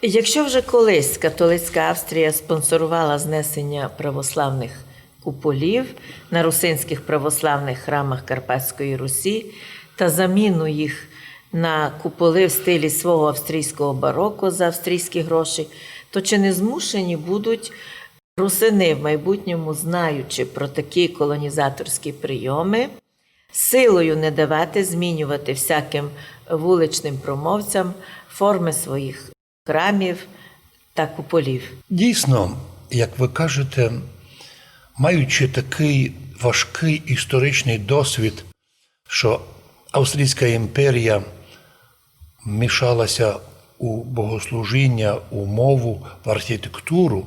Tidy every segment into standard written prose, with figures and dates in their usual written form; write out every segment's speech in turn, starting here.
Якщо вже колись католицька Австрія спонсорувала знесення православних куполів на русинських православних храмах Карпатської Русі та заміну їх на куполи в стилі свого австрійського бароко за австрійські гроші, то чи не змушені будуть русини в майбутньому, знаючи про такі колонізаторські прийоми, силою не давати змінювати всяким вуличним промовцям форми своїх храмів та куполів? Дійсно, як ви кажете, маючи такий важкий історичний досвід, що Австрійська імперія мішалася у богослужіння, у мову, в архітектуру,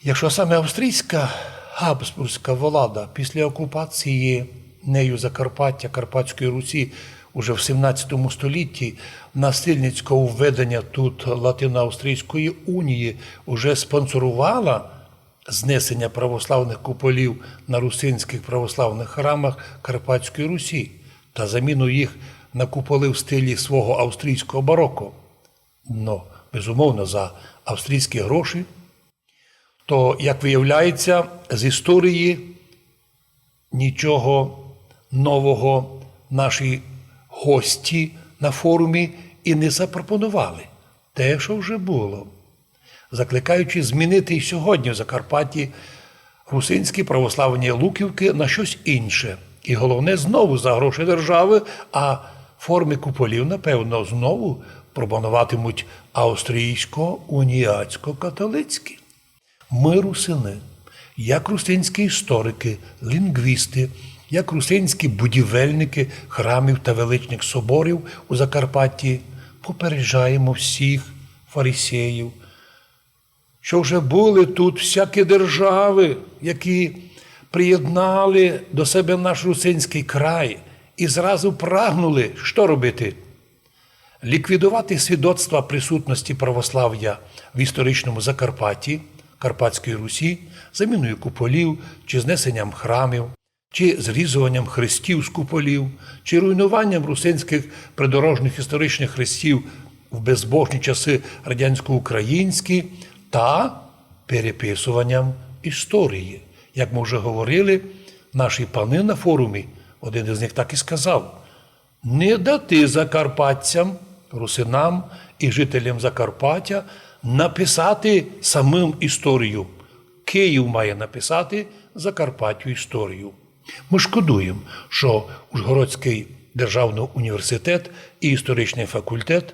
якщо саме австрійська габсбурзька влада після окупації нею Закарпаття, Карпатської Русі уже в 17 столітті, насильницького введення тут Латино-Австрійської унії уже спонсорувала знесення православних куполів на русинських православних храмах Карпатської Русі та заміну їх на куполи в стилі свого австрійського бароко, но, безумовно, за австрійські гроші, то, як виявляється, з історії нічого нового наші гості на форумі і не запропонували. Те, що вже було. Закликаючи змінити і сьогодні в Закарпатті русинські православні Луківки на щось інше. І головне, знову за гроші держави, а форми куполів, напевно, знову пропонуватимуть австрійсько-уніатсько-католицькі. Ми, русини, як русинські історики, лінгвісти, як русинські будівельники храмів та величних соборів у Закарпатті, попереджаємо всіх фарисеїв, що вже були тут всякі держави, які приєднали до себе наш русинський край і зразу прагнули, що робити? Ліквідувати свідоцтва присутності православ'я в історичному Закарпатті, Карпатської Русі, заміною куполів чи знесенням храмів, чи зрізуванням хрестів з куполів, чи руйнуванням русинських придорожніх історичних хрестів в безбожні часи радянсько-українські та переписуванням історії. Як ми вже говорили, наші пани на форумі, один із них так і сказав: не дати закарпатцям, русинам і жителям Закарпаття написати самим історію. Київ має написати Закарпаттю історію. Ми шкодуємо, що Ужгородський державний університет і історичний факультет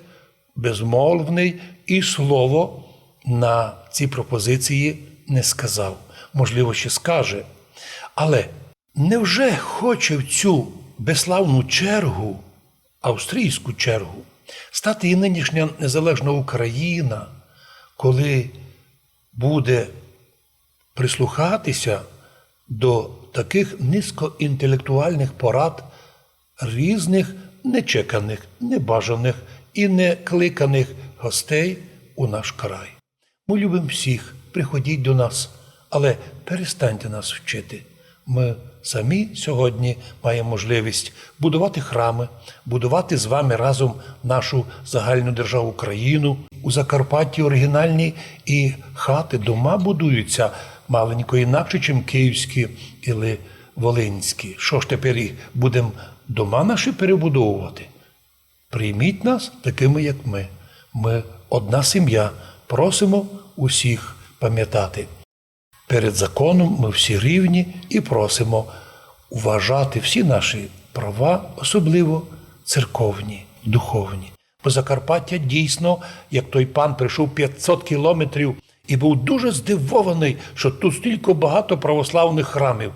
безмовний і слово на ці пропозиції не сказав. Можливо, ще скаже. Але невже хоче в цю безславну чергу, австрійську чергу, стати і нинішня незалежна Україна, коли буде прислухатися до таких низькоінтелектуальних порад різних нечеканих, небажаних і некликаних гостей у наш край? Ми любимо всіх, приходіть до нас, але перестаньте нас вчити. Ми самі сьогодні маємо можливість будувати храми, будувати з вами разом нашу загальну державу Україну. У Закарпатті оригінальні і хати, дома будуються маленько інакше, ніж київські і волинські. Що ж тепер і будемо дома наші перебудовувати? Прийміть нас такими, як ми. Ми одна сім'я. Просимо усіх пам'ятати. Перед законом ми всі рівні і просимо вважати всі наші права, особливо церковні, духовні. Бо Закарпаття дійсно, як той пан прийшов 500 кілометрів і був дуже здивований, що тут стільки багато православних храмів.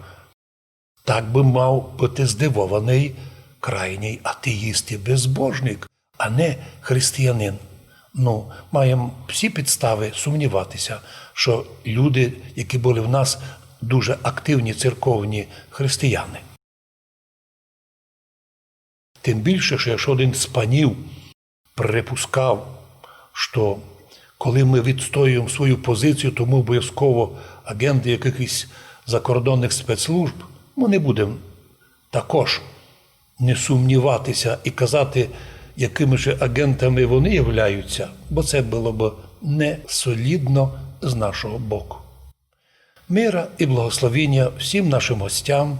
Так би мав бути здивований крайній атеїст і безбожник, а не християнин. Маємо всі підстави сумніватися, що люди, які були в нас, дуже активні церковні християни. Тим більше, що якщо один з панів припускав, що коли ми відстоюємо свою позицію, то ми обов'язково агенти якихось закордонних спецслужб, ми не будемо також не сумніватися і казати, якими ж агентами вони являються, бо це було б не солідно з нашого боку. Мира і благословіння всім нашим гостям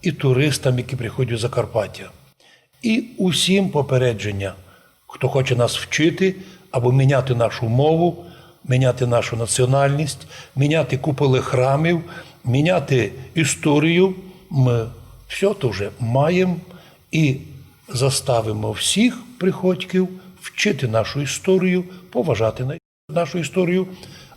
і туристам, які приходять у Закарпаття. І усім попередження, хто хоче нас вчити або міняти нашу мову, міняти нашу національність, міняти куполи храмів, міняти історію. Ми все це вже маємо і заставимо всіх приходьків вчити нашу історію, поважати нашу історію,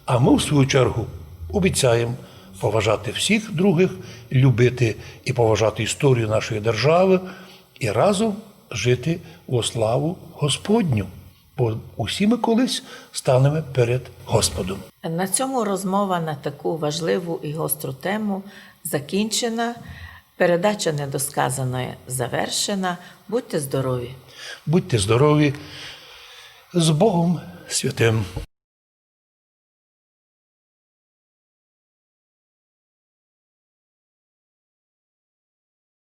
а ми, в свою чергу, обіцяємо поважати всіх других, любити і поважати історію нашої держави і разом жити у славу Господню. Бо усі ми колись станемо перед Господом. На цьому розмова на таку важливу і гостру тему закінчена. Передача недосказаної завершена. Будьте здорові! Будьте здорові, з Богом святим!